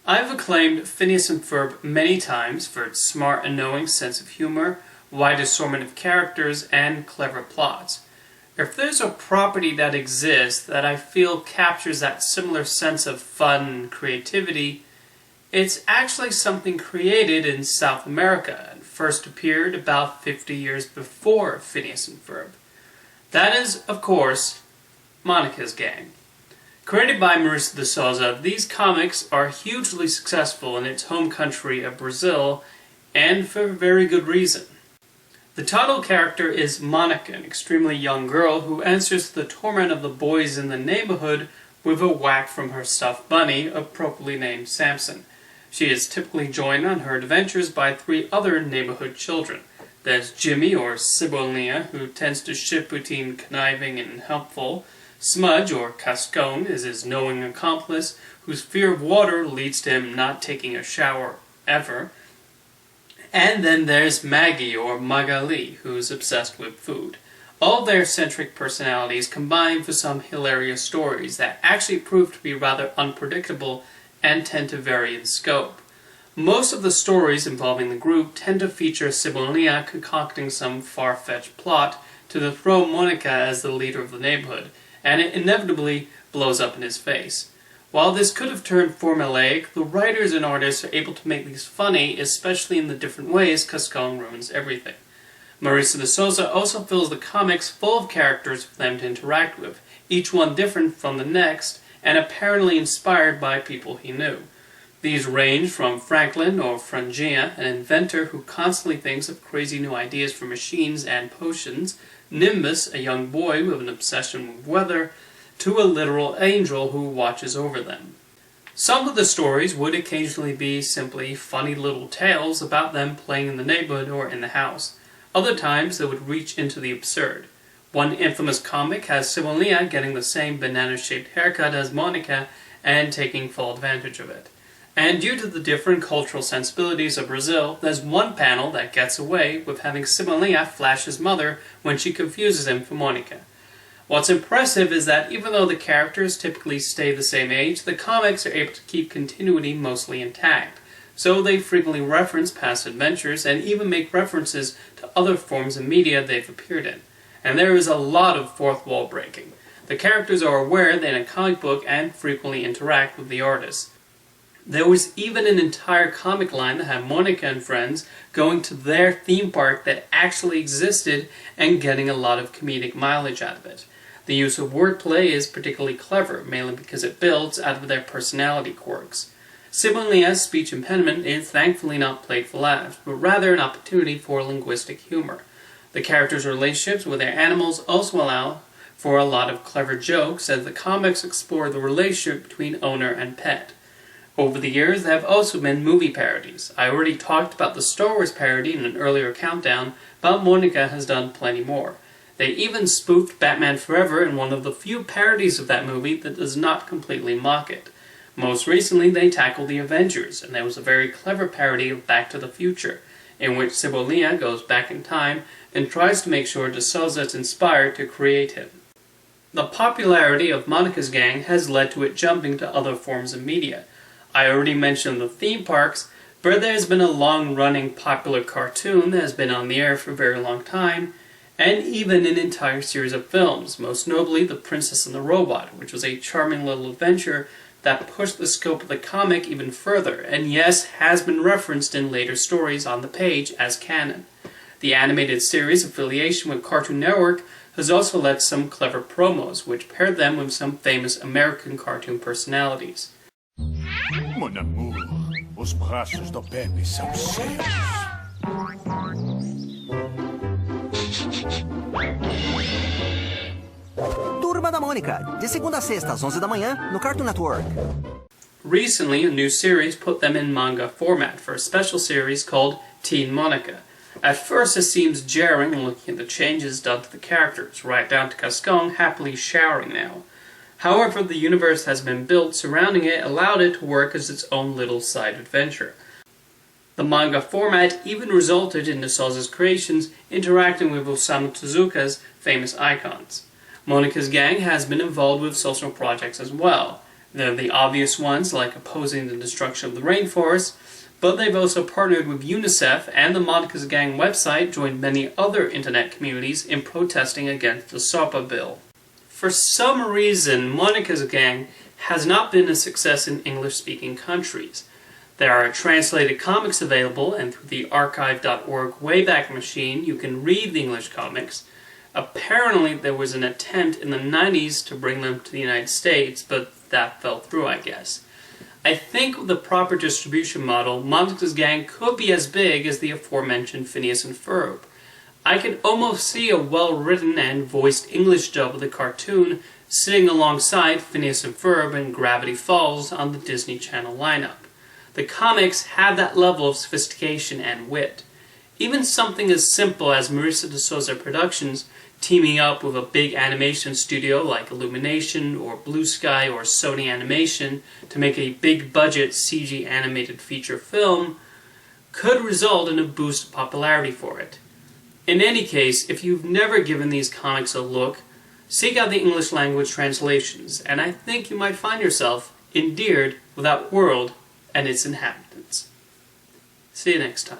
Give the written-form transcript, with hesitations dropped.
I've acclaimed Phineas and Ferb many times for its smart and knowing sense of humor, wide assortment of characters, and clever plots. If there's a property that exists that I feel captures that similar sense of fun and creativity, it's actually something created in South America and first appeared about 50 years before Phineas and Ferb. That is, of course, Monica's Gang. Created by Maurício de Souza, these comics are hugely successful in its home country of Brazil, and for very good reason. The title character is Monica, an extremely young girl who answers to the torment of the boys in the neighborhood with a whack from her stuffed bunny, appropriately named Samson. She is typically joined on her adventures by 3 other neighborhood children. There's Jimmy, or Cebolinha, who tends to shift between conniving and helpful. Smudge, or Cascone, is his knowing accomplice, whose fear of water leads to him not taking a shower ever. And then there's Maggie, or Magali, who's obsessed with food. All their eccentric personalities combine for some hilarious stories that actually prove to be rather unpredictable and tend to vary in scope. Most of the stories involving the group tend to feature Cebolinha concocting some far-fetched plot to throw Monica as the leader of the neighborhood, and it inevitably blows up in his face. While this could have turned formulaic, the writers and artists are able to make these funny, especially in the different ways Cascone ruins everything. Maurício de Souza also fills the comics full of characters for them to interact with, each one different from the next, and apparently inspired by people he knew. These range from Franklin, or Frangia, an inventor who constantly thinks of crazy new ideas for machines and potions, Nimbus, a young boy with an obsession with weather, to a literal angel who watches over them. Some of the stories would occasionally be simply funny little tales about them playing in the neighborhood or in the house. Other times they would reach into the absurd. One infamous comic has Cebolinha getting the same banana-shaped haircut as Monica and taking full advantage of it. And due to the different cultural sensibilities of Brazil, there's one panel that gets away with having Cebolinha flash his mother when she confuses him for Monica. What's impressive is that even though the characters typically stay the same age, the comics are able to keep continuity mostly intact. So they frequently reference past adventures and even make references to other forms of media they've appeared in. And there is a lot of fourth wall breaking. The characters are aware they're in a comic book and frequently interact with the artists. There was even an entire comic line that had Monica and friends going to their theme park that actually existed and getting a lot of comedic mileage out of it. The use of wordplay is particularly clever, mainly because it builds out of their personality quirks. Cebolinha's speech impediment is thankfully not played for laughs, but rather an opportunity for linguistic humor. The characters' relationships with their animals also allow for a lot of clever jokes as the comics explore the relationship between owner and pet. Over the years, there have also been movie parodies. I already talked about the Star Wars parody in an earlier countdown, but Monica has done plenty more. They even spoofed Batman Forever in one of the few parodies of that movie that does not completely mock it. Most recently, they tackled the Avengers, and there was a very clever parody of Back to the Future, in which Cebolinha goes back in time and tries to make sure de Souza is inspired to create him. The popularity of Monica's Gang has led to it jumping to other forms of media. I already mentioned the theme parks, but there's been a long-running popular cartoon that has been on the air for a very long time, and even an entire series of films, most notably The Princess and the Robot, which was a charming little adventure that pushed the scope of the comic even further, and yes, has been referenced in later stories on the page as canon. The animated series' affiliation with Cartoon Network has also led some clever promos, which paired them with some famous American cartoon personalities. Mon amour, os braços do Pepe são seus. Turma da Mônica, de segunda a sexta às 11 da manhã, no Cartoon Network. Recently, a new series put them in manga format for a special series called Teen Monica. At first it seems jarring looking at the changes done to the characters, right down to Cascone happily showering now. However, the universe has been built surrounding it allowed it to work as its own little side adventure. The manga format even resulted in de Souza's creations interacting with Osamu Tezuka's famous icons. Monica's Gang has been involved with social projects as well. They're the obvious ones, like opposing the destruction of the rainforest, but they've also partnered with UNICEF, and the Monica's Gang website joined many other internet communities in protesting against the SOPA bill. For some reason, Monica's Gang has not been a success in English-speaking countries. There are translated comics available, and through the archive.org Wayback Machine you can read the English comics. Apparently there was an attempt in the 90s to bring them to the United States, but that fell through, I guess. I think with the proper distribution model, Monica's Gang could be as big as the aforementioned Phineas and Ferb. I can almost see a well-written and voiced English dub of the cartoon sitting alongside Phineas and Ferb in Gravity Falls on the Disney Channel lineup. The comics have that level of sophistication and wit. Even something as simple as Marissa de Souza Productions teaming up with a big animation studio like Illumination or Blue Sky or Sony Animation to make a big-budget CG animated feature film could result in a boost of popularity for it. In any case, if you've never given these comics a look, seek out the English language translations, and I think you might find yourself endeared with that world and its inhabitants. See you next time.